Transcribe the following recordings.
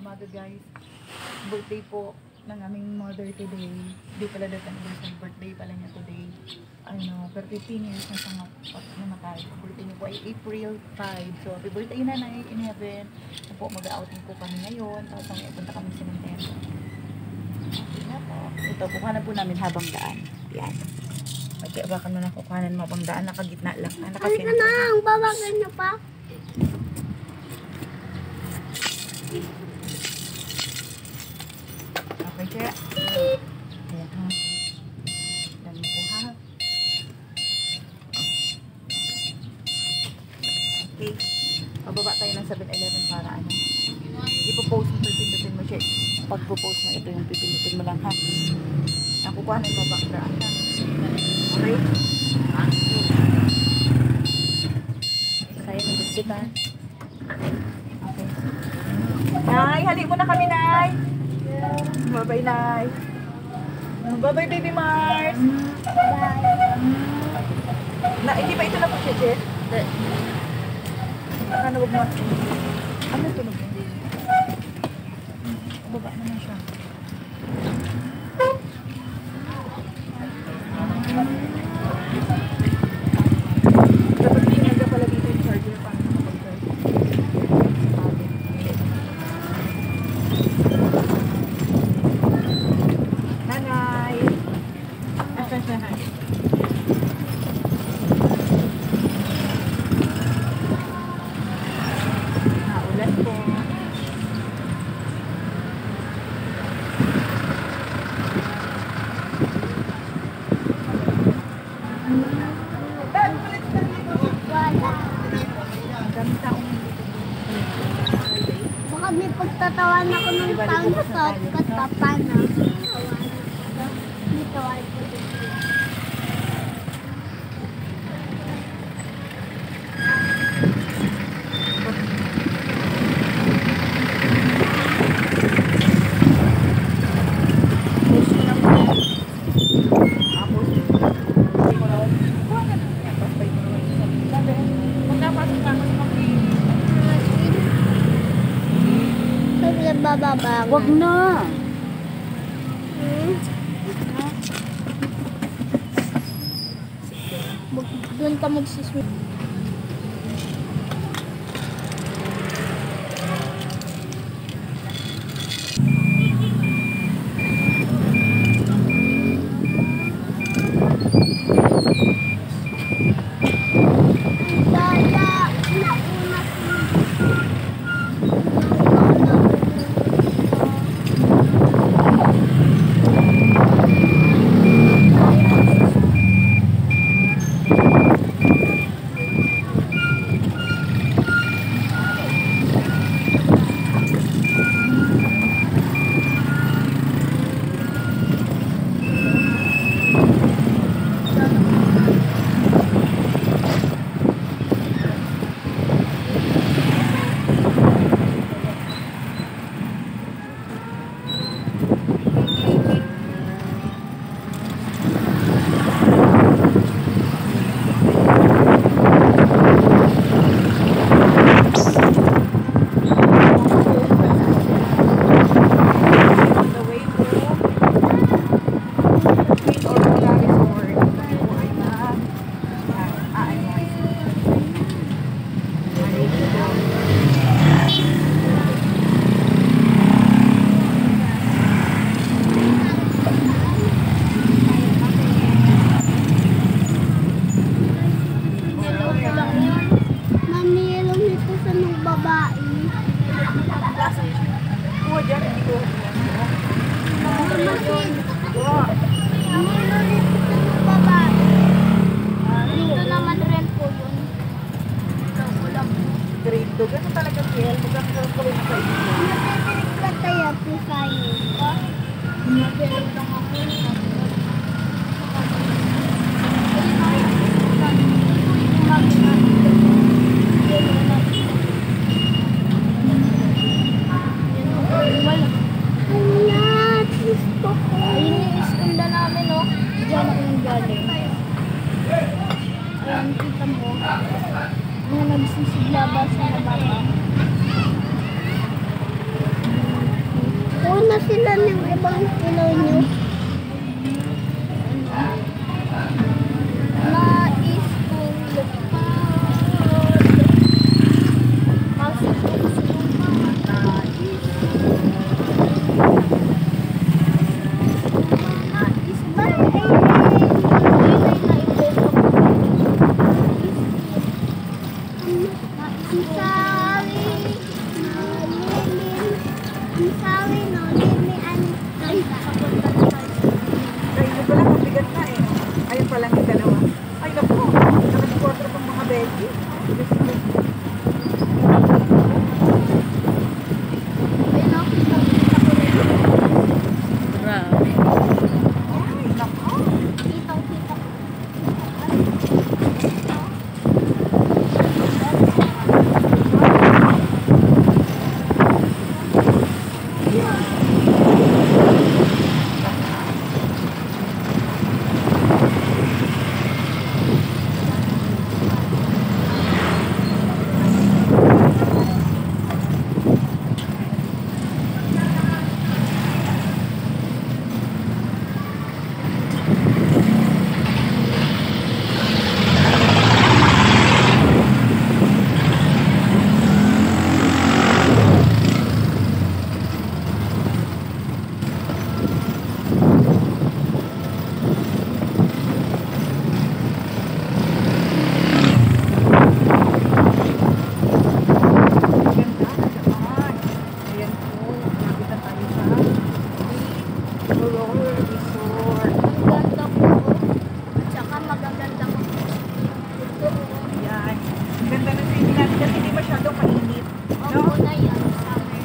umaga guys. Birthday po ng aming mother today. Hindi pala dito ang birthday pala niya today. Ano, 15 years na siya namatay. Birthday niya po ay April 5. So, happy birthday na in heaven. So po, mag-outing po kami ngayon. Tapos may punta kami sa Nintendo. Okay na po. Ito, kukuhanan po namin habang daan. Yan. Magkaibakan mo na kukuhanan mo habang daan. Nakagitna lang. Ay na, ang babagan na pa. Okay, kaya. Ayan ha. Dami po ha. Okay. Pababa tayo ng 7-Eleven para ano. Ipo-post mo, pipindutin mo siya. Pag-post mo, ito yung pipindutin mo lang ha. Nakukuha na yung background ha. Okay? Kaya na biscuit ha. Okay. Nay, halik mo na kami, Nay. Bye-bye, Nay. Bye-bye, Baby Mars. Na, hindi ba ito na po siya, Jet? Ano, huwag mo. Ano tunog mo? Baba naman siya. Dapat linyaga pala dito yung charger pa. Nanay! Asan siya, Nanay? Ulan po. Baka may pagtatawan ako ng taong sot katapa na. Dito ay bababa. Wag na. Doon ka magsiswim. Ganito talaga siya. Magkakaroon ko rin sa inyo. Napipilig ka tayo po kayo. Napipilig lang ako. Ayun yung iskunda namin, no? Diyan ako yung galing. Ayan, kita mo. Na nagsisiglaba sa baba. na sila ng ibang kilo nyo. Mais kung lupad. Kayo pala, mabigat na eh. Ayun pa lang yung dalawa. Ay, naku. Nakag-4 pang mga veggie. Grabe. Ay, naku.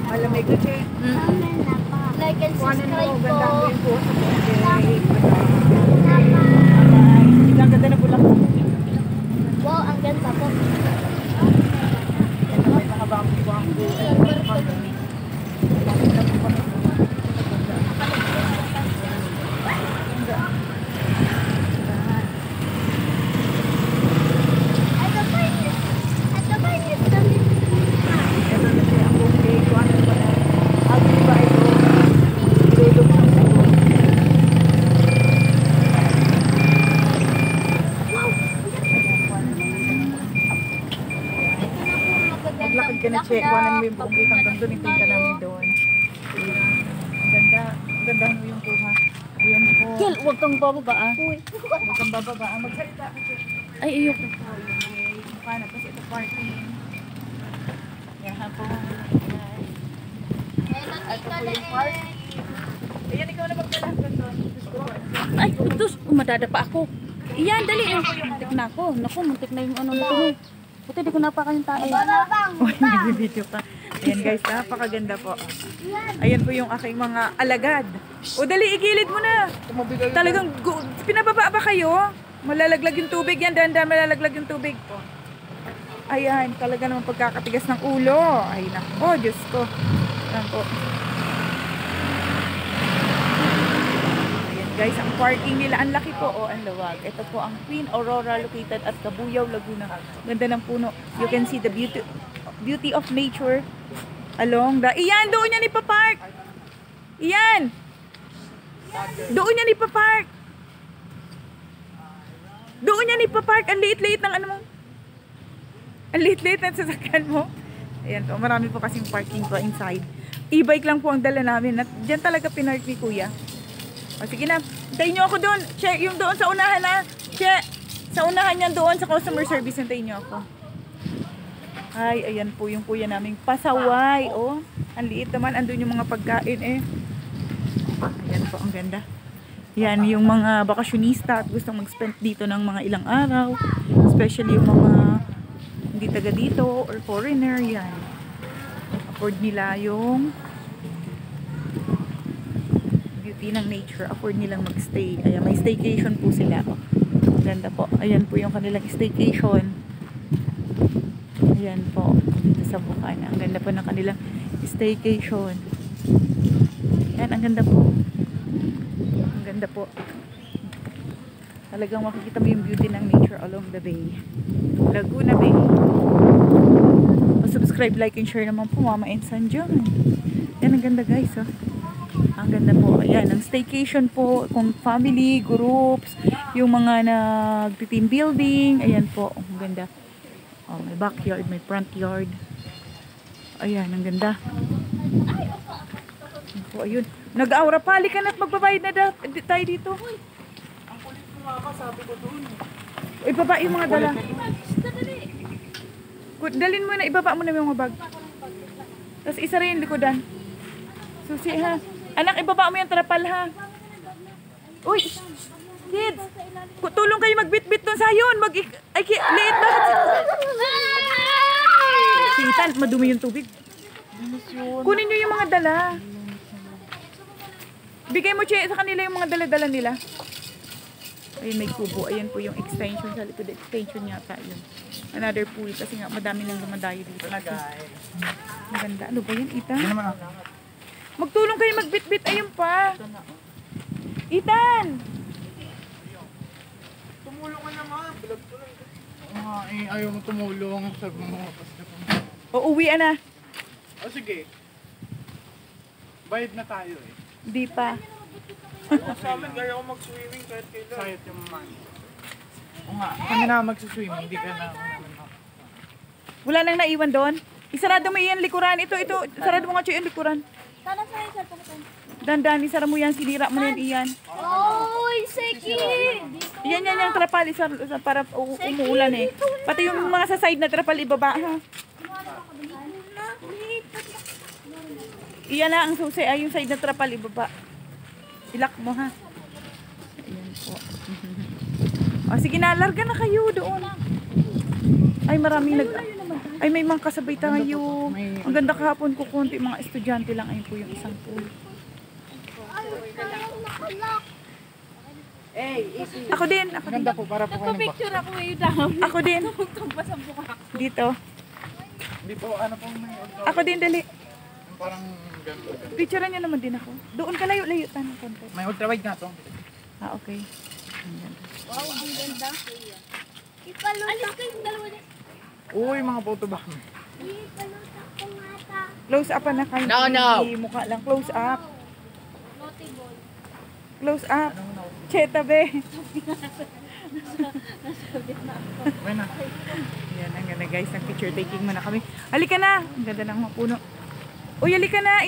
Malamig na siya. Like and Kuhanin mo, subscribe ganda mo po. yung puso mo. Ang ganda na bulak. Wow, ang ganda po. May nakabangko-bangko. Ito pa yung damit. Ito na siya ang bukay. Kuhanin mo na. Agi ba ito? Ilulog sa ulo. Maglakad ka na, Che. Kuhanin mo yung buong ikang doon. Ito ka namin doon. Ayan. Ang ganda. Ang ganda mo yung kuha. Ayan po. Kel, huwag kang bababa ah. Huwag kang bababa. Magsalita ka, Che. Ay, ayoko. Ito po yung way. Paano? Kasi ito parking. Yan po. At ito po yung parking. Ayan, ikaw na magdala ka doon. Gusto ko. Ay, utos. Madadapa ako. Iyan, dali. Muntik na ako. Naku, muntik na yung ano nito eh. Buti di ko napakan yung tayo. Oh, nagbibideo pa. Ayan guys, napakaganda po. Ayan po yung aking mga alagad. O dali, igilid mo na. Talagang pinababa ba kayo? Malalaglag yung tubig yan. Dahan-dahan malalaglag yung tubig po. Ayan, talaga naman pagkakatigas ng ulo. Ay nako, Diyos ko. Ayan po. Ayan guys, ang parking nila, ang laki po. Oh, ang luwag. Ito po ang Queen Aurora located at Cabuyao, Laguna. Ganda ng puno. You can see the beauty of nature along the... Iyan, doon yan ipapark! Iyan! Doon yan ipapark! Doon yan ipapark! Ang liit-liit ng ano mo. Ang liit-liit ng sasakyan mo. Ayan po, marami po kasing parking po inside. E-bike lang po ang dala namin. At dyan talaga pinark ni Kuya. O sige na, hintayin nyo ako doon. Che, yung doon sa unahan na. Che, sa unahan yan doon sa customer service. Hintayin nyo ako. Ay, ayan po yung kuya naming pasaway. Oh, ang liit naman. Andun yung mga pagkain eh. Ayan po, ang ganda. Yan yung mga bakasyonista at gustong mag-spend dito ng mga ilang araw. Especially yung mga hindi taga dito or foreigner. Yan. Afford nila yung beauty ng nature. Afford nilang mag-stay. Ayan, may staycation po sila. Oh, ganda po. Ayan po yung kanilang staycation. Ayan po. Dito sa Bukana. Ang ganda po ng kanilang staycation. Ayan, ang ganda po. Ang ganda po. Talagang makikita mo yung beauty ng nature along the bay. Laguna Bay. Subscribe, like, and share naman po, Mama and San John. Yan, ang ganda guys. Oh. Ang ganda po. Ayan, ang staycation po. Kung family, groups, yung mga nag-team building. Ayan po. Ang ganda. Oh, may backyard, may front yard. Ayan, ang ganda. Ayan po, ayun. Nag-aura pa. Halika na't magbabayad na tayo dito. Ang kulit ko nga ka, sabi ko doon. Ibaba yung mga dala. Dalin mo na, ibaba mo na yung mga bag. Tapos isa rin yung likodan. Susi ha. Anak, ibaba mo yung trapal ha. Uy, kids. Tulong kayo magbit-bit doon sa yun. Liit bakit? Sitan, madumi yung tubig. Kunin nyo yung mga dala. Bigay mo sa kanila yung mga dala-dala nila. Ayun, may kubo. Ayan po yung extension sa likod. Extension yata yun. Another pool kasi nga madami nang lumadayo dito. Maganda. Ano ba yan, Ethan? Hindi naman ako. Magtulong kayo magbit-bit. Ayun pa. Ethan! Tumulong ka naman. Bilag ko lang. Ayaw mo tumulong. Sabi mo, O, uwian na. o sige. Bayad na tayo eh. Di pa. Sa amin, kaya ako mag-swimming kahit kailan. Sayot yung money. O nga, kami na mag-swimming. Hindi ka na. Wala nang naiwan doon. Isarado mo yan likuran. Ito. Sarado mo nga yung likuran. Sana sa isa pa. Dandan, isara mo yan. Sinira mo na yun iyan. Oy, Seki! Yan yung trapal. Para umuulan eh. Pati yung mga sa side na trapal ibaba ha. Iyan na ang susi. Ay yung side na trapal ibaba. Ilak mo ha. Ayan po. O sige na, larga na kayo doon. Ay maraming ay may mga kasabay tayo. Ang ganda kahapon ko konti mga estudyante lang. Ayun po yung isang pool. Ako din. Maganda po para po kayo Picture ako ngayon daw. Ako din. Tumpasang buka. Dito. Hindi po, ano pong may Ako din, dali. parang gano'n. Picturean nyo naman din ako. Doon ka layo-layo tanong konti. May ultra wide na to. Ah, okay. Wow, ang ganda. Alis kayong dalawa na. Uy, mga photo ba? Ipalutak ko mata. Close up na kayo. Hindi mukha lang. Close up. Notable. Close up. Cheta be. May na. Yan, ang ganda guys. Ang picture taking muna kami. Halika na. Ang ganda ng mga puno. Uy, halika na.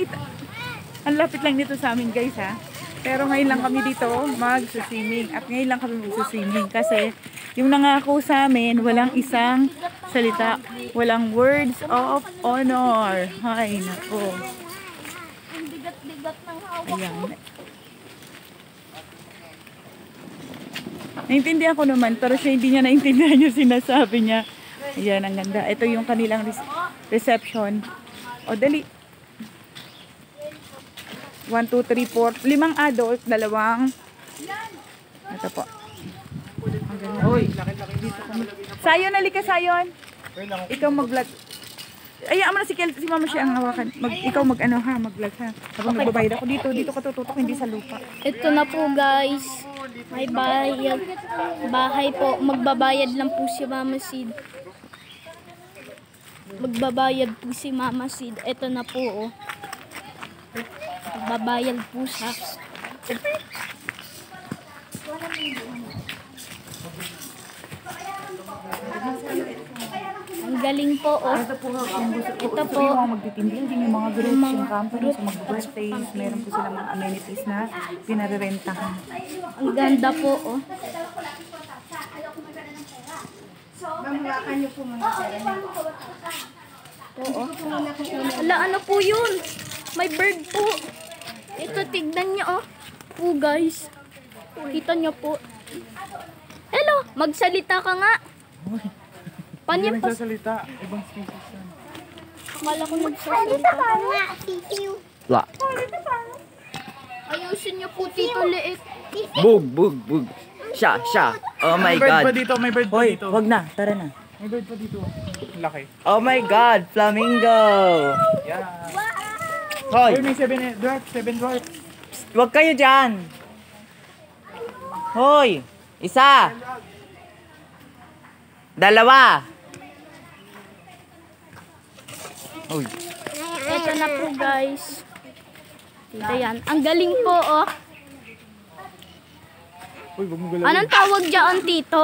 Ang lapit lang dito sa amin guys ha. Pero ngayon lang kami dito mag-swimming. At ngayon lang kami mag-swimming. Kasi yung nangako sa amin, walang isang salita. Walang words of honor. Hay, nako. Ang bigat-bigat ng hawak. Ayan. Naintindihan ko naman, pero siya hindi niya naintindihan yung sinasabi niya. Ayan, ang ganda. Ito yung kanilang reception. O, dali. 1, 2, 3, 4. 5 adult, 2. Ito po. Ang ganda. Uy, laki-laki dito. Sayon, halika, Sayon. Ikaw mag-vlog. Ayaan mo na si Mama siya ang hawakan. Ikaw mag-ano ha, mag-vlog ha. Habang nagbabayad ako dito ka tututok, hindi sa lupa. Ito na po guys. May bayad. Bahay po. Magbabayad lang po si Mama Sid. Magbabayad po si Mama Sid. Ito na po oh. Magbabayad po siya. Ang galing po oh. Ito po, kung gusto Ito po, po. yung mga magti-team building, yung mga groups, yung companies, yung mag-birthdays, meron po sila mga amenities na pinarerentahan. Ang ganda po oh. Oo. Wala, ano po yun? May bird po. Ito, tignan niyo oh. Po guys. Kita niyo po. Hello, magsalita ka nga. Hindi Panyan pa. nagsasalita. Ibang species yan. Akala ko nagsasalita. Wala. Ayusin niyo po, Tito Liit. Bug. Siya. Oh my May bird pa God. dito, may bird pa Hoy, dito. wag na. Tara na. May bird pa dito. Laki. Oh my God, flamingo. Yeah. Hoy, Uy, may 7 dwarf. wag kayo dyan. Hoy, isa. 2. Uy, Ito na po guys. Tita yan. Ang galing po, oh. Uy, wag mo galawin. Anong tawag dyan, Tito?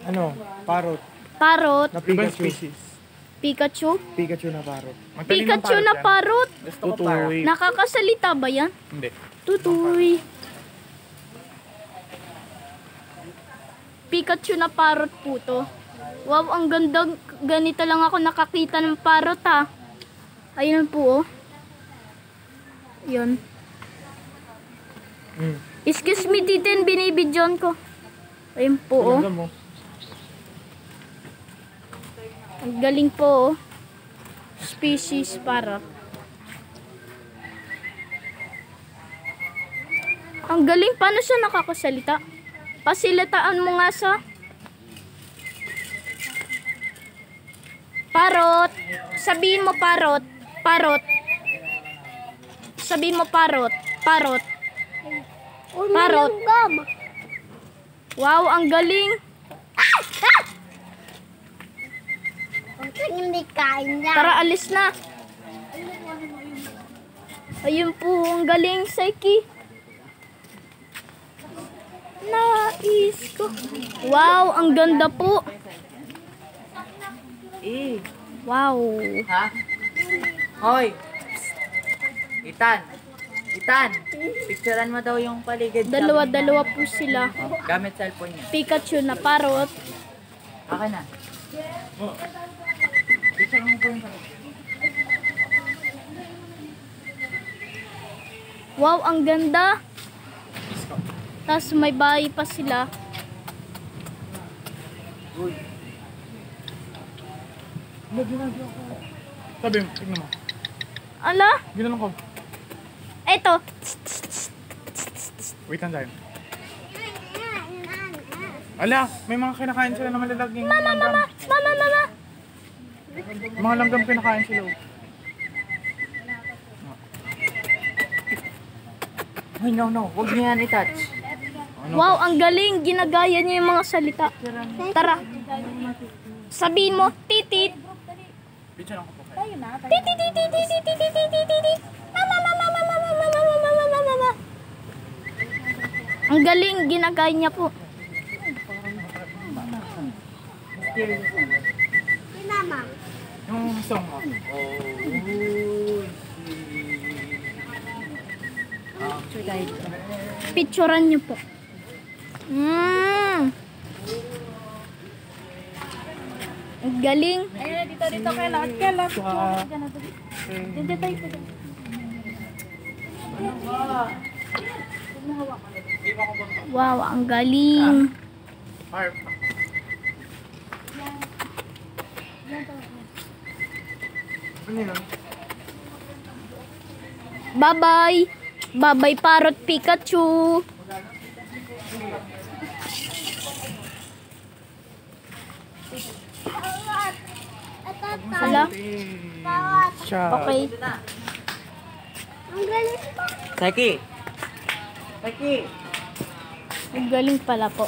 Ano? Parrot. Parrot. Na Pikachu. Pikachu? Pikachu na parrot. Pikachu na parrot. Tutuloy. Nakakasalita ba yan? Hindi. Tutuy. Pikachu na parrot po to. Wow, ang ganda. Ganito lang ako nakakita ng parrot, ha. Ayun po, oh. Yun. Excuse me, titin. Binibidyon ko. Ayun po, oh. Alam mo. Ang galing po, oh. Species parrot. Ang galing. Paano siya nakakasalita? Pasilitaan mo nga sa parrot. Sabihin mo parrot. Parrot. Sabihin mo parrot. Parrot. Parrot. Wow, ang galing. Hindi kain niya. Tara, alis na. Ayun po, ang galing, Saiki. Nais ko. Wow, ang ganda po. Wow. Ha? Hoy! Itan! Itan! Picturean mo daw yung paligid. Dalawa-dalawa po sila. Gamit cellphone niya. Pikachu na parrot. Akin na. Picture mo po yung paligid. Wow, ang ganda. Tapos may bahay pa sila. Sabi mo, tignan mo. Ala, Ginanong ko. eto. Wait lang tayo. Ala, may mga kinakain sila na malalaging langgam. Mama. Mga langgam kinakain sila. Hoy, no. Huwag niyo yan i-touch. Wow, ang galing. Ginagaya niya yung mga salita. Tara. Sabihin mo, titit. Picture lang ko po kayo. Ang galing, ginagaya niya po. Yung song mo. Picturean niyo po. Ang galing. Dito, kailan. Wow, ang galing. Fire. Ano yun? Bye-bye. Bye-bye, Parrot Pikachu. Hala, Siya. okay. Ang galing po. Saki! Saki! Ang galing pala po.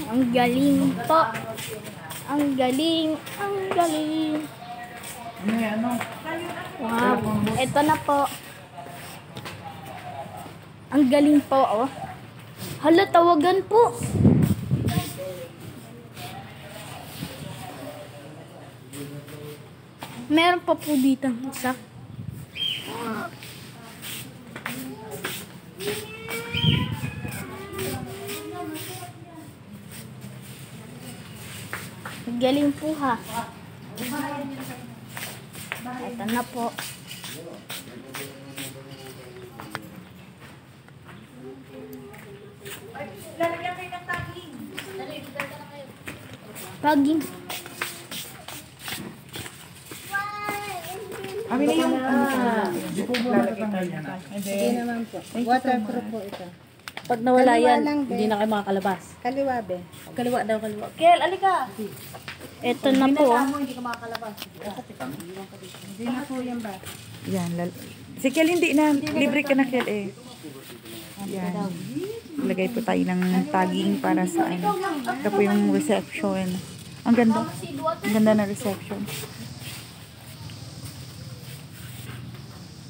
Ang galing po. Ang galing. Ang galing. Ano yan? Ano? Wow. Ito na po. Ang galing po, oh. Hala, tawagan po. Meron pa po dito isa. Ang galing po, ha. Ito na po. Tagging. Amin na yung Di po mo lalagay tayo yan. Hindi naman po. Waterproof po ito. pag nawala Kaliwa yan, lang, be. hindi na kayo makakalabas. Kaliwa, be. Kaliwa daw, kaliwa. Kel, alika! Ito na po. Hindi ka makakalabas. Hindi na po yan ba? Yan, si Kel hindi na. Libre ka na, Kel eh. Yan. Lagay po tayo ng tagging para sa ano. Ito po yung reception. Ang ganda. Ang ganda na reception.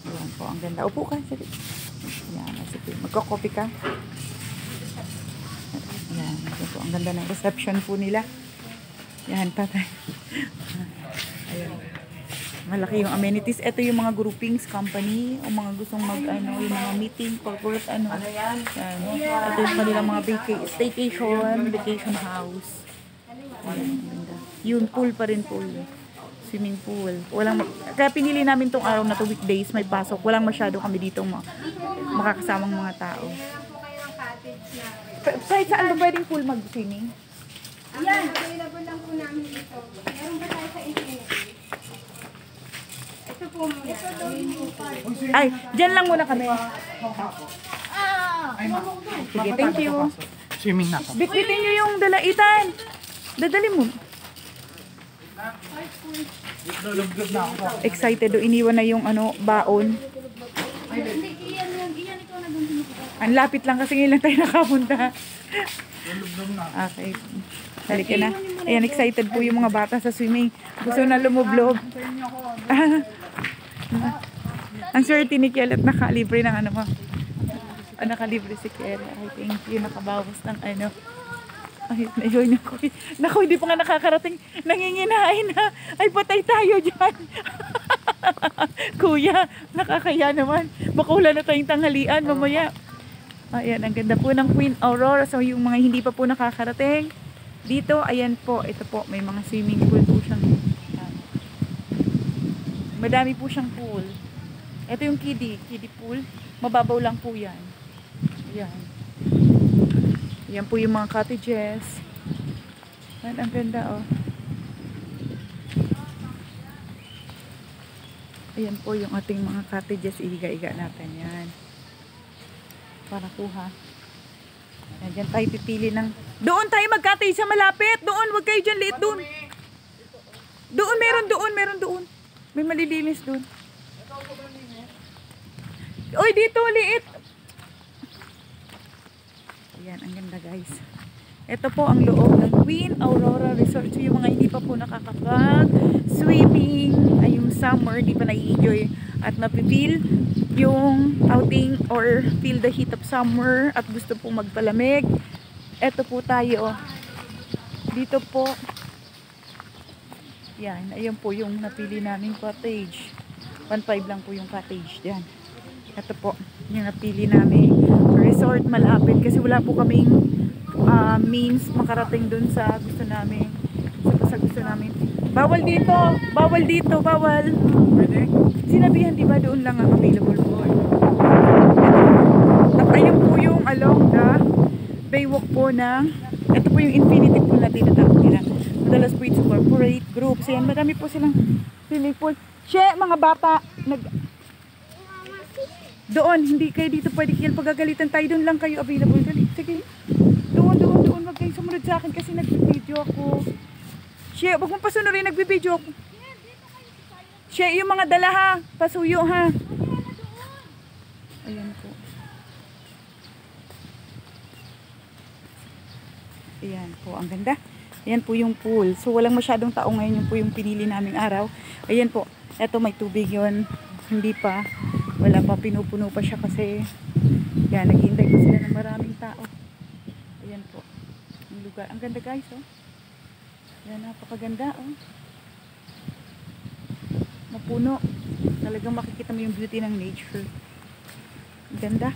Yan. po, ang ganda. Upo ka. Sige. Yan, sige. Magko-coffee ka. Yan, po. Ang ganda ng reception po nila. Yan, tatay. Ayan. Malaki yung amenities. Ito yung mga groupings company o mga gustong yung mga meeting, corporate, Yan. Ito yung kanilang mga vacation house. Ayan, ganda. Yung pool pa rin pool. Swimming pool. Kaya pinili namin tong araw na to, weekdays, may pasok. Walang masyado kami dito makakasamang mga tao. Kahit saan ba pwedeng pool mag-swimming? Ayan, available lang po namin ito. Meron ba tayo sa internet? Ito po muna. Ay, dyan lang muna kami. Sige, thank you. Swimming na ako. Bitbitin nyo yung dalaitan. Dadali mo. Lulublob na ako. Excited o iniwan na yung baon. Ang lapit lang kasi ngayon lang tayo nakapunta. Okay. Halika na. Ayan, excited po yung mga bata sa swimming. Gusto na lumublob. Ang swerte ni Kiel at nakalibre ng mo. Nakalibre si Kiel. Ay, thank you. Nakabawas ng Ay, ayun ako. Naku, hindi pa nga nakakarating. Nanginginain na. Ay, patay tayo dyan. Kuya, nakakaya naman. Baka wala na tayong tanghalian mamaya. Ayan, ang ganda po ng Queen Aurora. So, yung mga hindi pa po nakakarating. Dito, ayan po. Ito po, may mga swimming pool po siyang. Madami po siyang pool. Ito yung kiddie pool. Mababaw lang po yan. Ayan. Yan po yung mga cottages. Yan, ang ganda Ayan po yung ating mga cottages. Ihiga-iga natin yan. Para kuha. Yan, dyan tayo pipili ng... Doon tayo mag-cottage sa malapit. Doon, wag kayo dyan liit doon. Doon, meron doon. May malilinis doon. Oy, dito, liit. Ayan, ang ganda guys. Ito po ang loob ng Queen Aurora Resort. So, yung mga hindi pa po nakakapag-swimming, ay yung summer, di pa nai-enjoy at napipil yung outing or feel the heat of summer at gusto po magpalamig. Ito po tayo. Dito po. Yan, ayun po yung napili naming cottage. 1.5 lang po yung cottage. Yan. Ito po, yung napili namin resort malapit kasi wala po kaming means makarating dun sa gusto namin. Sa gusto namin. Bawal dito, bawal. Pwede? Sinabihan, di ba, doon lang ang available po. At ayun po yung along the baywalk po ng, ito po yung infinity pool na tinatawag nila. Madalas po ito corporate groups. Ayan, madami po silang swimming pool. Mga bata, doon, hindi kayo dito pwede kayo pagagalitan tayo, doon lang kayo available. Sige, doon, wag kayo sumunod sa akin kasi nagbibideo ako. Wag mong pasunurin, nagbibideo ako. Yung mga dala ha, pasuyo ha. Ayan po. Ayan po, ang ganda. Ayan po yung pool. So walang masyadong tao ngayon, yung po yung pinili naming araw. Ayan po, eto may tubig yon. Hindi pa. Wala pa, pinupuno pa siya kasi yan, naghihintay pa sila ng maraming tao. Ayan po ang lugar, ang ganda guys yan, napakaganda mapuno, talagang makikita mo yung beauty ng nature. Ang ganda.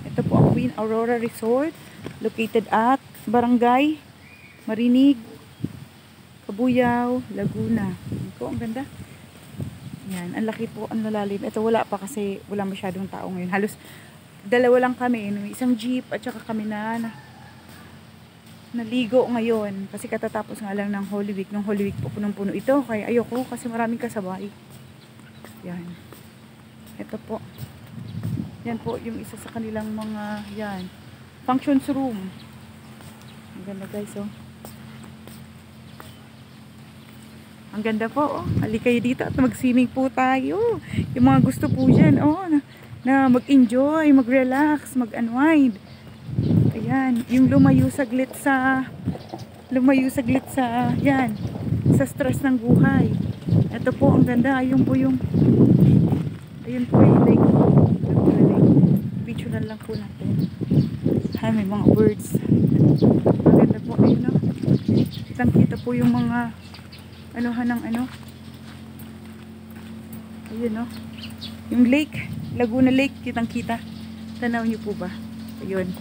Ito po ang Queen Aurora Resort located at Barangay Marinig, Kabuyao, Laguna. Ayan po, ang ganda. Yan, ang laki po, ang lalalim. Ito wala pa kasi wala masyadong tao ngayon. Halos dalawa lang kami, isang jeep at saka kami na naligo ngayon kasi katatapos nga lang ng Holy Week. Nung Holy Week po punong-puno ito, kaya ayoko kasi maraming kasabay. Yan. Ito po. Yan po yung isa sa kanilang mga functions room. Ang ganda guys Ang ganda po, halika kayo dito at mag-swimming po tayo. Yung mga gusto po dyan, na mag-enjoy, mag-relax, mag-unwind. Ayan, yung lumayo saglit sa sa stress ng buhay. Ito po, ang ganda. Ayun po yung Ayun po yung lake. Laguna Lake. Picturean lang po natin. Ay, may mga birds. Maganda po. Ayun no. Kitang-kita po yung mga anuhan ng ano. Ayun no. Yung lake. Laguna Lake. Kitang-kita. Tanaw niyo po ba? Ayun.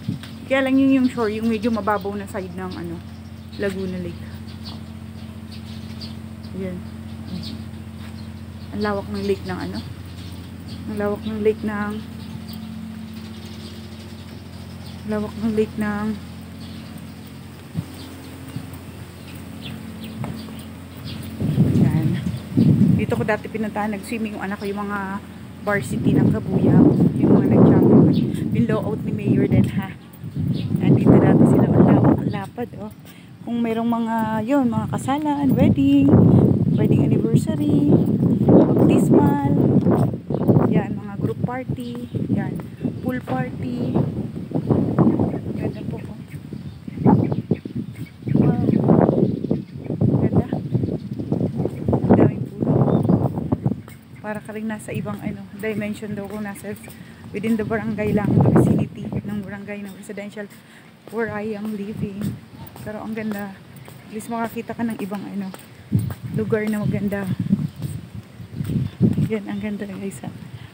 Kaya lang yun yung shore. Yung medyo mababaw na side ng ano. Laguna Lake. Ayun. Ang lawak ng lake ng ano. Ang lawak ng lake ng yan. Dito ko dati pinuntahan nag-swimming yung anak ko, yung mga varsity ng Kabuyao, yung mga nag-champion yung blowout ni Mayor din ha. Nandito dati sila, ang lawak, ang lapad oh. Kung mayroong mga yun, mga kasalan, wedding anniversary, baptismal, yan, mga group party, yan, pool party. Ganda po oh. Wow. Ganda. Ang daming puno. Para ka rin nasa ibang ano, dimension daw kung nasa within the barangay lang, the vicinity ng barangay, ng residential where I am living. Pero ang ganda. At least makakita ka ng ibang ano, lugar na maganda. Yan, ang ganda guys ha.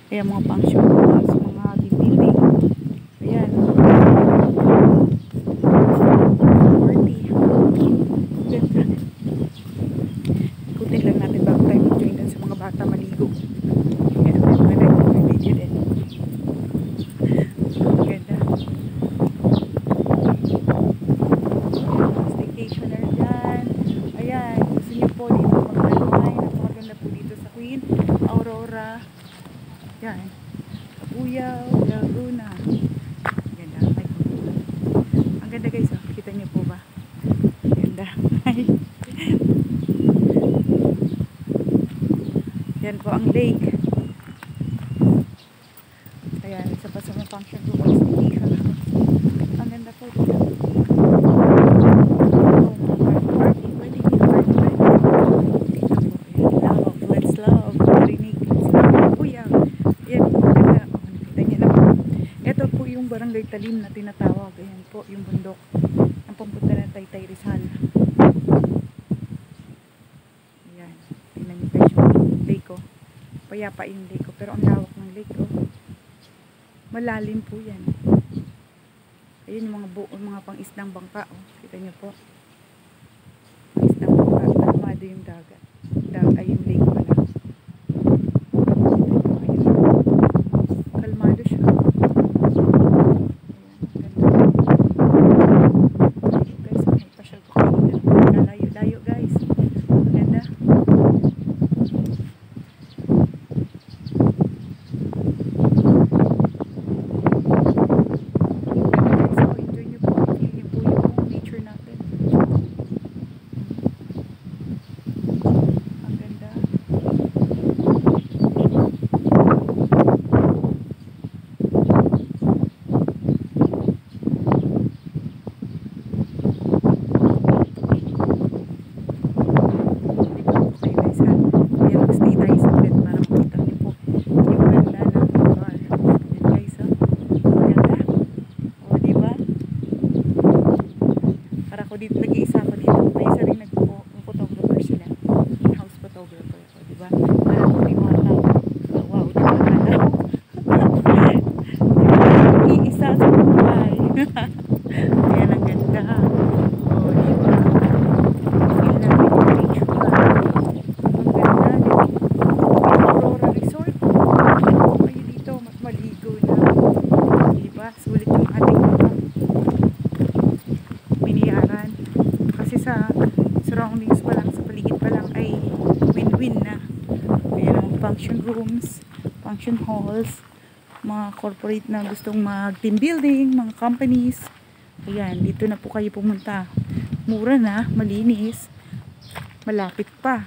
Kaya mga function halls, mga building. Ayan. Party. Ganda. Ikutin lang natin bago tayo mag-join dun sa mga bata maligo. Ayan, mga nag-video din. Ganda. Staycationer dyan. Ayan, gusto nyo po dito mag-alay. Napakaganda po dito sa Queen Aurora. Yan. Kabuyao, Laguna. Ang ganda. Ang ganda guys. Oh. Kita nyo po ba? Ang ganda. Yan po ang lake. Ayan. Isa pa sa mga function room. Ang ganda po dito. Barangay Talim na tinatawag. Ayan po yung bundok ang pampunta ng Taytay Rizal. Ayan, tingnan nyo guys yung lake oh. Payapa yung lake oh. Pero ang lawak ng lake oh. Malalim po yan. Ayun yung mga pang-isdang bangka oh. Kita nyo po, pang-isdang bangka. Kalmado yung dagat. Ay yung lake pala. Kalmado siya. Dito nag-iisa ako dito. May isa rin nag-photographer sila. In-house photographer ko, di ba? Alam ko yung mga tao. Wow, di ba? Iisa sa buhay. Ayan, ang ganda. O, di ba? Feel namin yung picture. Ang ganda. Aurora Resort. Kayo dito, mas maligo na. Di ba? Sulit yung ating biniyaran. Kasi sa surroundings pa lang, sa paligid pa lang ay win-win na. Ayan ang function rooms, function halls, mga corporate na gustong mag-team building, mga companies. Ayan, dito na po kayo pumunta. Mura na, malinis, malapit pa.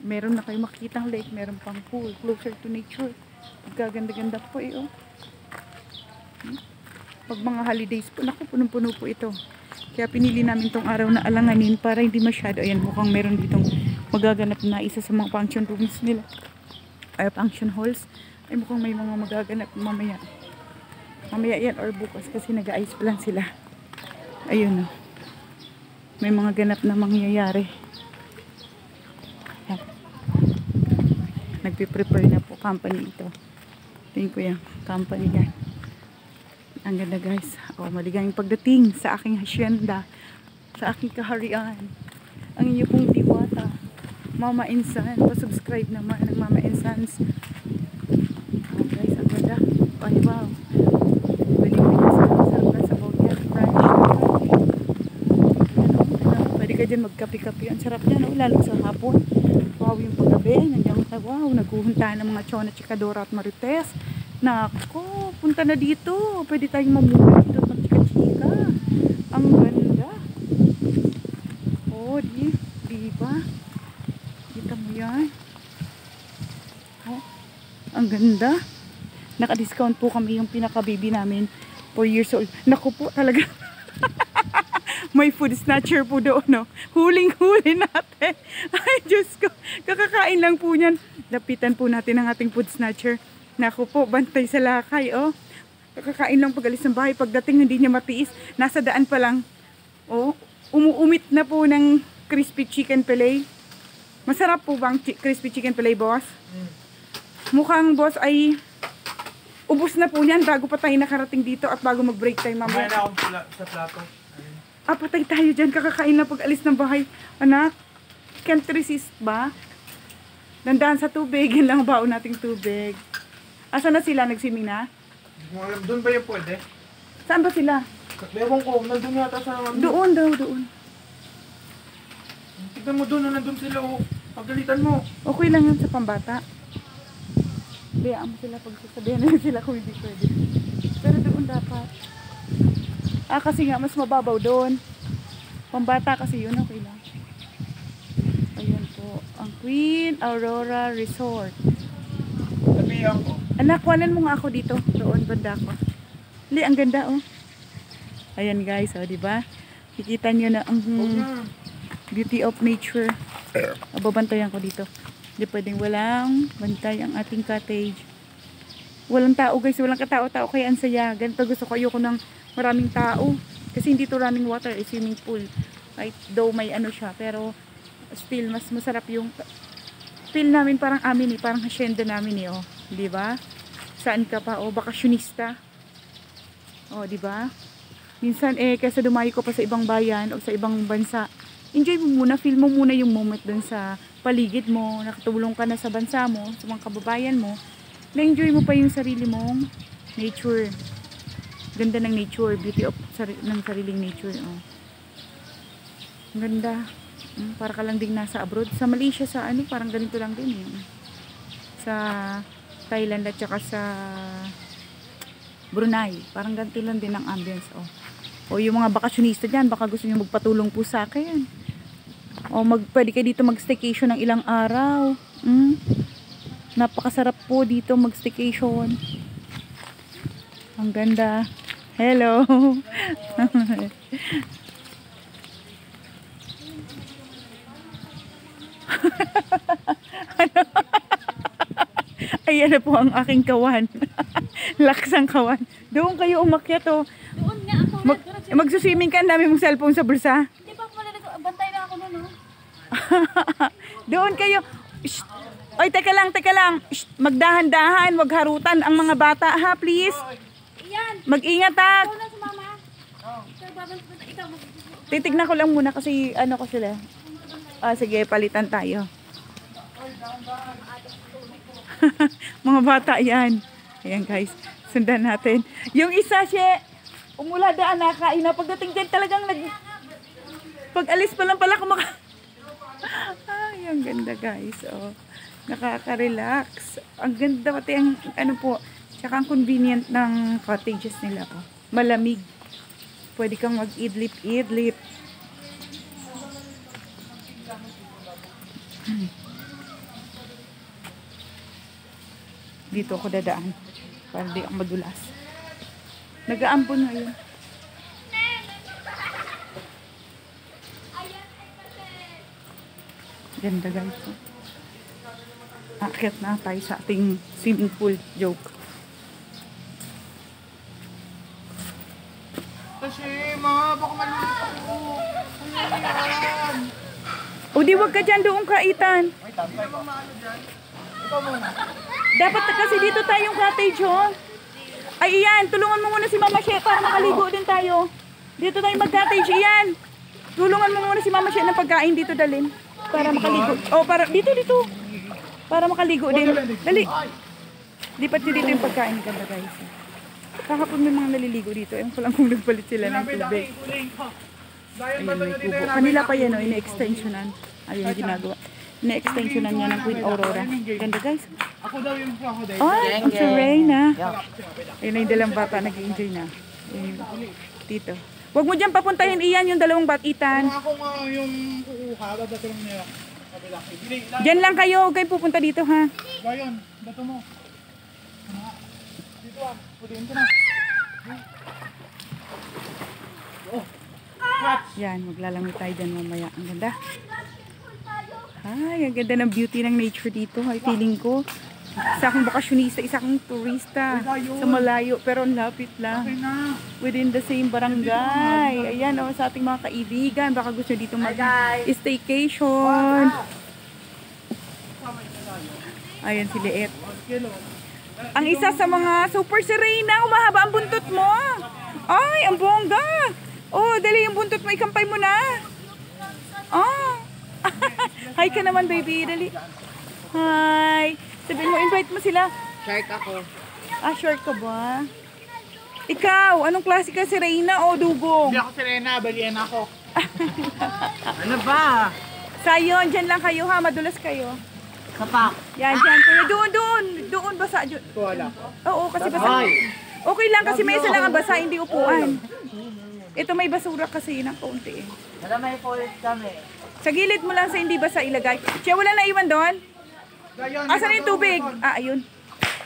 Meron na kayo makikitang lake, meron pang pool, closer to nature. Pagkaganda-ganda po eh oh. Pag mga holidays po, naku, punong-puno po ito. Kaya pinili namin tong araw na alanganin para hindi masyado. Ayan, mukhang meron ditong magaganap na isa sa mga function rooms nila. function halls. Ay mukhang may mga magaganap mamaya. Mamaya yan or bukas kasi nag-ice plan sila. Ayun, oh. May mga ganap na mangyayari. Yan. Nagpe-prepare na po company ito. Tingin ko yung company yan. Ang ganda guys. Oh, maligayang pagdating sa aking hacienda, sa aking kaharian. Ang inyo pong diwata, Mama Insan. Pa-subscribe naman ng Mama Insans. Oh guys, ang ganda. Ay wow. Pwede ka dyan magkapi-kapi. Ang sarap dyan, oh, lalo sa hapon. Wow, yung paggabi. Nandiyan ka, wow, naguhuntahan ng mga Chona, Chikadora at Marites. Nako, punta na dito. Pwede tayong mamula dito at magchika-chika. Ang ganda. Oh, diba? Kita mo yan? Oh, ang ganda. Naka-discount po kami yung pinaka-baby namin. 4 years old. Naku po, talaga. May food snatcher po doon, no? Huling-huli natin. Ay, Diyos ko. Kakakain lang po niyan. Lapitan po natin ang ating food snatcher. Naku po, bantay sa lakay, oh. Kakakain lang pag alis ng bahay. Pagdating, hindi niya matiis. Nasa daan pa lang. Oh, umuumit na po ng crispy chicken fillet. Masarap po bang crispy chicken fillet, boss? Mukhang, boss, ay ubos na po yan bago pa tayo nakarating dito at bago mag-break time mamaya. Kumain na akong sa plato. Ah, patay tayo dyan. Kakakain na pag alis ng bahay. Anak, can't resist ba? Nandaan sa tubig. Yan lang baon nating tubig. Asa na sila? Nagsiming na? Hindi ko alam, doon ba yung pwede? Saan ba sila? Ewan ko, nandun yata sa... Doon daw, doon. Tignan mo doon, nandun sila, oh. Pagalitan mo. Okay lang yun sa pambata. Bayaan mo sila pag sasabihan na sila kung hindi pwede. Pero doon dapat. Ah, kasi nga, mas mababaw doon. Pambata kasi yun, okay lang. Ayan po, ang Queen Aurora Resort. Sabihan ko. Anak, kuhanan mo nga ako dito. Doon, banda ko. Hindi, ang ganda, oh. Ayan guys, oh, diba? Kikita nyo na ang beauty of nature. Babantayan ko dito. Hindi pwedeng walang bantay ang ating cottage. Walang tao guys, walang katao-tao kaya ang saya. Ganito gusto ko, ayoko ng maraming tao. Kasi hindi to running water, swimming pool. Right? Though may ano siya, pero still mas masarap yung feel namin parang amin eh, parang hacienda namin eh, oh. Di ba? Saan ka pa? Oh, bakasyonista. Oh, di ba? Minsan eh, kaysa dumayo ko pa sa ibang bayan o sa ibang bansa, enjoy mo muna, feel mo muna yung moment dun sa paligid mo, nakatulong ka na sa bansa mo, sa mga kababayan mo, na-enjoy mo pa yung sarili mong nature. Ganda ng nature, beauty of ng sariling nature. Oh. Ganda. Para ka lang ding nasa abroad. Sa Malaysia, sa ano, parang ganito lang din. Sa Thailand at saka sa Brunei. Parang ganito lang din ang ambience. Oh. O yung mga bakasyonista dyan, baka gusto nyo magpatulong po sa akin. O pwede kayo dito mag-staycation ng ilang araw. Napakasarap po dito mag-staycation. Ang ganda. Hello. Ano? Ayan na po ang aking kawan. Laksang kawan. Doon kayo umakyat, oh. Doon nga ako. Magsuswimming ka, ang dami mong cellphone sa bulsa. Hindi pa ako malalago. Bantay na ako nun, no? Doon kayo. Shh. Oy, teka lang. Shh. Magdahan-dahan, wag harutan ang mga bata, ha, please. Iyan. Mag-ingat, ha. Ikaw na si mama. Ikaw, ikaw. Titignan ko lang muna kasi ano ko sila. Ah, sige, palitan tayo. Mga bata yan. Ayan guys, sundan natin. Yung isa siya, umuladaan na, kain na. Pagdating dyan talagang pag alis pa lang pala kumaka... Ay, ang ganda guys. Oh, nakaka-relax. Ang ganda pati ang ano po. Tsaka ang convenient ng cottages nila po. Malamig. Pwede kang mag-idlip-idlip. Dito ako dadaan para di ako madulas. Nag-aampon ngayon. Ganda guys. Aakyat na tayo sa ating swimming pool. Joke. Kasi, ma, baka malulito ako. Ano yan? O di wag ka dyan, doon ka, Ethan. Hindi naman maano dyan. Ikaw muna. Dapat kasi dito tayong cottage, oh. Ay, iyan. Tulungan mo muna si Mama She para makaligo din tayo. Dito tayo mag-cottage, iyan. Tulungan mo muna si Mama She ng pagkain dito dalhin. Para makaligo. Oh, para dito. Para makaligo din. Dali. Lipat nyo dito yung pagkain. Ganda, guys. Kahapon may mga naliligo dito. Ewan ko lang kung nagpalit sila ng tubig. Ayun, may kubo. Kanila pa yan, oh. Ina-extensionan. Ayun yung ginagawa. Ina-extensionan niya ng Queen Aurora. Ganda, guys. Ako daw yung crocodile. Ay, ang Serena. Ayun na yung dalang bata, nag-enjoy na. Ayun, dito. Huwag mo dyan papuntahin, Ian, yung dalawang batitan. Kung ako nga yung kukuha, dadato lang nila. Kabila. Diyan lang kayo, huwag kayo pupunta dito, ha? Bayon, dato mo. Dito ah, puliin ko na. Yan, maglalamig tayo dyan mamaya. Ang ganda. Ay, ang ganda ng beauty ng nature dito. Ay, feeling ko. Isa akong bakasyonista, isa akong turista sa malayo, pero ang lapit lang. Okay na. Within the same barangay. Ayan, oh, sa ating mga kaibigan. Baka gusto dito mag-staycation. Ayan si Liet. Ang isa sa mga super Serena, humahaba ang buntot mo. Ay, ang bongga. Oh, dali yung buntot mo, ikampay mo na. Oh. Hi ka naman, baby. Dali. Hi. Sabihin mo, invite mo sila. Shark ako. Ah, short ka ba? Ikaw, anong klase ka, Serena o dugong? Hindi ako Serena, balian ako. Ano ba? Sayon, dyan lang kayo ha, madulas kayo. Kapak. Yan, dyan kuya. Doon, basa. Wala. Oo, kasi basa. Okay lang kasi may isa lang ang basa, hindi upuan. Ito may basura kasi ng kaunti eh. Alam, may forest kami. Sa gilid mo lang sa hindi basa ilagay. Siya, wala na iwan doon? Asan na yung tubig? Ah, ayun.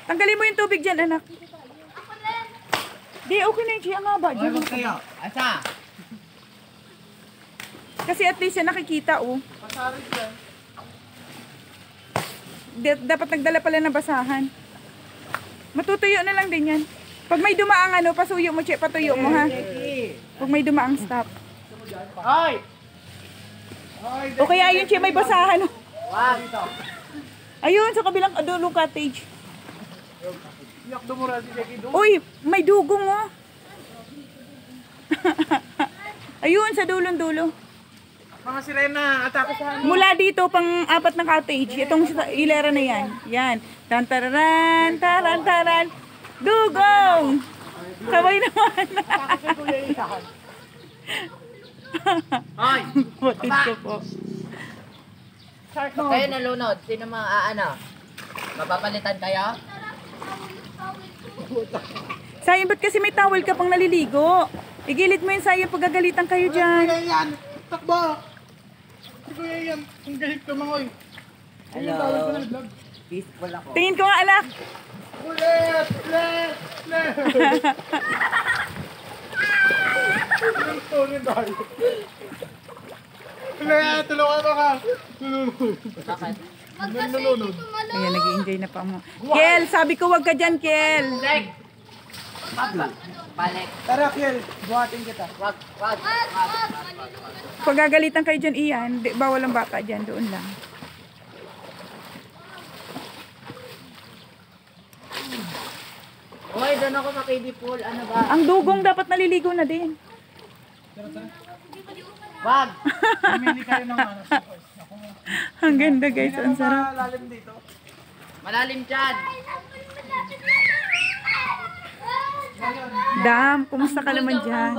Tanggalin mo yung tubig dyan, anak. Di, okay na yung Gia nga ba? Huwag kayo. Asa? Kasi at least siya nakikita, oh. Dapat nagdala pala ng basahan. Matutuyo na lang din yan. Pag may dumaang ano, pasuyo mo, Che, patuyo mo, ha? Pag may dumaang stop. Ay! O kaya ayun, Che, may basahan, oh. Wag. Ayun, sa kabilang dulong cottage. Iyak dumura si Jackie doon. Uy, may dugong, oh. Ayun, sa dulong-dulo. Mga Serena, atake sa ano. Mula dito, pang apat ng cottage. Itong hilera na yan. Yan. Tantararan, taran. Dugong! Sabay naman. Atake sa Kuya Iyan. Hoy! Batid ko po. Shark no. Kayo nalunod. Sino mga ano? Mapapalitan kayo? Sayang, ba't kasi may towel ka pang naliligo? Igilid mo yun, sayang, pagagalitan kayo dyan. Kuya Iyan, takbo! Si Kuya Iyan, ang galit ko mga oy. Hello. Peaceful ako. Tingin ko nga, anak. Ulit! Anong story tayo? Ulit! Tulungan mo ka! Bakit? Nalunod. Ayan, nag-i-enjoy na pa mo. Kel, sabi ko wag ka dyan, Kel. Like! Balik. Tara, Kiel. Buhatin kita. Wag. Pagagalitan kayo dyan, Ian. Bawal ang bata dyan, doon lang. Hoy, doon ako sa KD pool. Ano ba? Ang dugong dapat naliligo na din. Wag! Pumili kayo ng ano. Ang ganda, guys. Ang sarap. Malalim dito. Malalim dyan. Dam, kumusta ka naman dyan?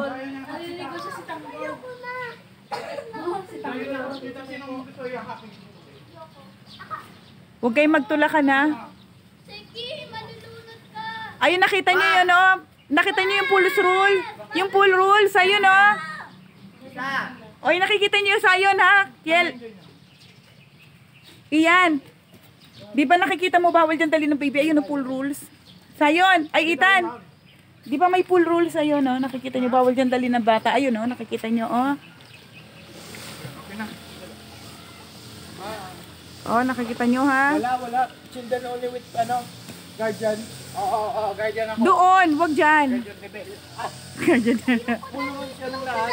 Kita sino mo gusto yakapin. Huwag kayong magtulakan, ha? Ayun, nakita niyo yun, oh. Nakita niyo yung pool's rule. Yung pool rules, ayun, oh. Isa. Oy, nakikita niyo sa ayon, ha? Kiel. Iyan. Di ba nakikita mo bawal dyan dali ng baby? Ayun, ang pool rules. Sayon. Ay, Itan. Di ba may pool rules? Ayun, oh. Nakikita niyo bawal dyan dali ng bata. Ayun, oh. Nakikita niyo, oh. Oh, nakikita nyo ha? Wala. Children only with, guardian. Oo, guardian ako. Doon, wag dyan. Guardian rebel. Guardian. Pulungan siya ng lahat.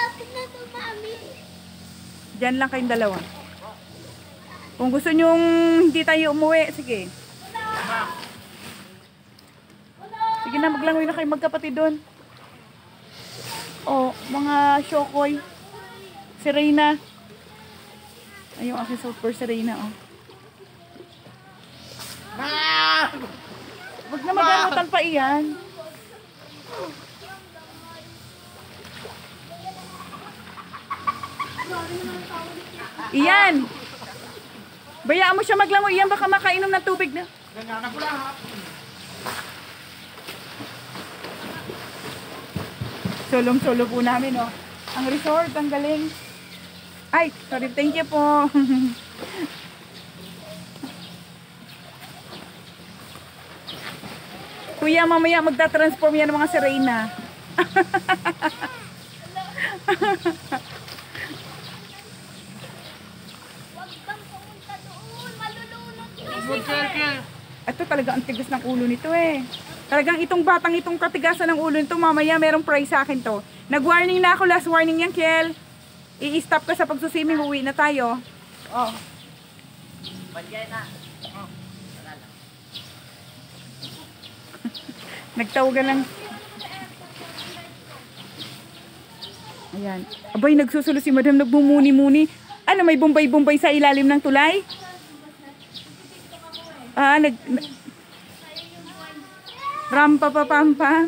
Dyan lang kayong dalawa. Kung gusto nyong hindi tayo umuwi, sige. Sige na, maglangoy na kayo magkapatid doon. Oh, mga Shokoy. Si Reyna. Ay, yung aking super si Reyna, oh. Wag na magamutan pa iyan. Iyan! Bayaan mo siya maglangoy. Iyan, baka makainom ng tubig na. Ganyanan ko lang ha. Solong-solo po namin, oh. Ang resort, ang galing. Ay, sorry, thank you po. Kuya, mamaya magta-transform yan ng mga sirena. Ito talaga ang tigas ng ulo nito eh. Talagang itong batang itong katigasan ng ulo nito, mamaya merong price sa akin to. Nag-warning na ako, last warning yan, Kiel. I-stop ka sa pagsuswimming, uwi na tayo. Oh. Nagtawagan lang. Ayan. Abay, nagsusulo si madam, nagbumuni-muni. Ano, may bumbay-bumbay sa ilalim ng tulay? Ah, rampa pa pampa.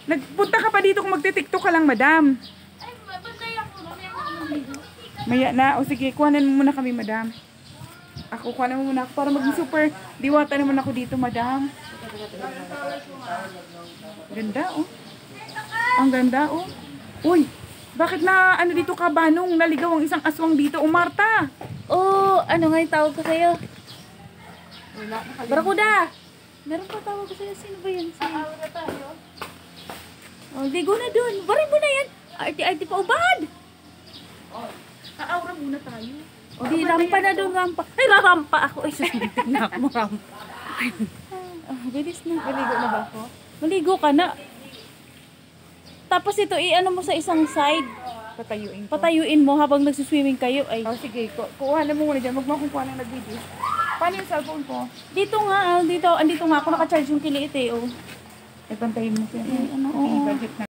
Nagpunta ka pa dito kung magte-tiktok ka lang, madam. Maya na. O sige, kuhanan mo muna kami, madam. Ako, kuhanan mo muna ako para maging super diwata naman ako dito, madam. Ganda, oh. Ang ganda, oh. Uy, bakit na ano dito ka, Banong? Naligaw ang isang aswang dito. O, Marta. Oh, ano nga yung tawag ko sa'yo? Barakuda! Meron pa tawag ko sa'yo. Sino ba yan? Aawra tayo. Oh, ligo na dun. Barin mo na yan. Arti-arti pa, ubad! Aawra muna tayo. O di, rampa na dun, rampa. Ay, rarampa ako. Ay, susunod na ako, rampa. Bilis na. Maligo na ba ako? Maligo ka na. Tapos ito, i-ano mo sa isang side. Patayuin ko. Patayuin mo habang nagsuswimming kayo. Ay, Oh, sige. Kuha na mo muna dyan. Huwag mo akong kuha ng nag-video. Paano yung cellphone ko? dito nga, dito. Andito nga ako nakacharge yung kiliit eh. Oh. Ay, pantayin mo siya. Ano, oo. I-budget na.